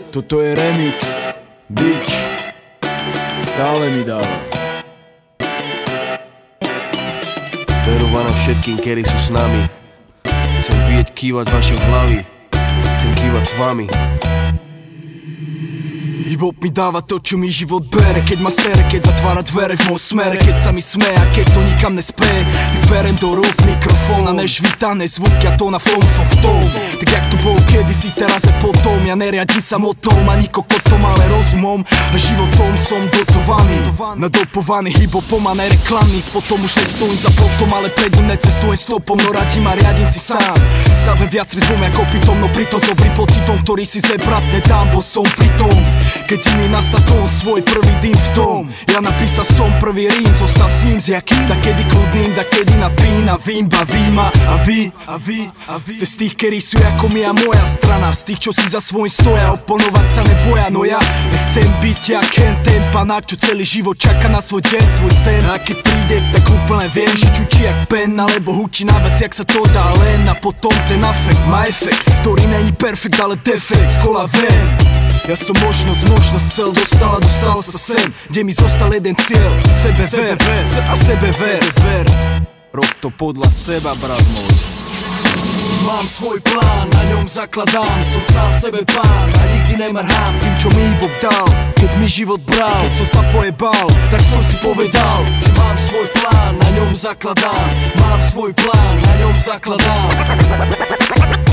Toto je remix, bitch, stále mi dáva. Darovaná všetkým, ktorí sú s nami. Chcem vidieť kývať vaše hlavy, chcem kývať s vami. Hip-hop mi dáva to, čo mi život bere. Keď ma sere, keď zatvára dvere v môj smere. Keď sa mi smeje a keď to nikam nespeje, tak berem do rúk mikrofón a než vítané zvuky a to na flow som v tom. Tak jak to bolo kedysi, teraz je potom. Ja neriadím sa motom, ani kokotom, ale rozumom a životom som dotovaný. Nadopovaný hip-hopom a nereklamný. Spotom už nestojím za potom, ale pred ním necestujem stopom. No radím a riadím si sám. Stavem viac rizvom ako pitom, no pritom s dobrým pocitom, ktorý si zebrat nedám, bo som pritom. Keď iný nasadol svoj prvý dým v tom. Ja napísal som prvý rím, zostal s ním s jakým, da kedy kľudným, da kedy napínavým. Bavím ma a vy ste z tých, ktorí sú ako my a moja strana. Z tých, čo si za svojím stoja, oponovať sa neboja. No ja nechcem byť jak ten panák, čo celý život čaká na svoj deň, svoj sen. A keď príde, tak úplne viem, že čučí jak pen, alebo hučí na vec, jak sa to dá len. A potom ten afekt má efekt, ktorý není perfekt, ale defekt. Z kola ven. Ja som možnosť cel dostal sa sem, kde mi zostal jeden cieľ. Sebever a sebever. Rob to podľa seba, brat môj. Mám svoj plán, na ňom zakladám. Som sám sebe pán a nikdy nemrhám tým, čo mi Boh dal. Keď mi život bral, keď som sa pojebal, tak som si povedal, že mám svoj plán, na ňom zakladám. Mám svoj plán, na ňom zakladám.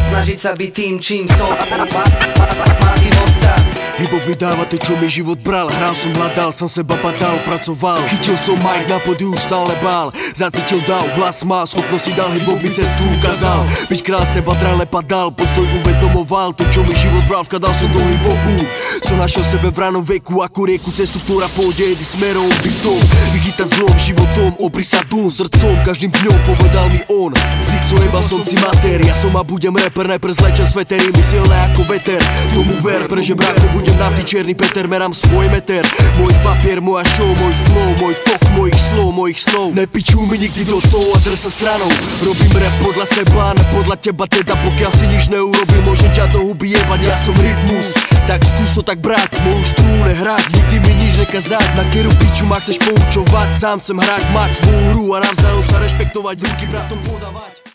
Snažiť sa byť tým, čím som, má tým ostať. Hip-hop mi dáva to, čo mi život bral. Hral som, hľadal, som seba badal, pracoval. Chytil som mic, na podiu už stále bál. Zacítil dal, hlas má, schopnosť si dal. Hip-hop mi cestu ukázal. Byť král seba trále padal, postoj uvedomoval. To, čo mi život bral, vkladal som do hip-hopu. Som našiel sebe v ranom veku, ako rieku cestu, ktorá pôjde jedy smerom bytom. Vychytať zlom, životom, opri sa dún, srdcom. Každým dňom povedal mi on. Z nich som jebal som si matéria. Som a budem rapper, najprv zlečem z veterí, silné ako veter. Tomu ver, preže bráko budem navždy čierny Peter, merám svoj meter. Môj papier, moja show, môj flow, môj tok, mojich slov, mojich snov. Nepičú mi nikdy do toho a drž sa stranou. Robím rap podľa seba, ne podľa teba, teda pokiaľ si nič neurobil, môžem ťa do huby jebať, ja som rytmus. Tak skús to tak brať, moju strunu nehrať, nikdy mi nič nekazať. Na keru piču ma chceš poučovať, sám chcem hrať, mať svoju hru a navzájom sa rešpektovať, ruky bratom podávať.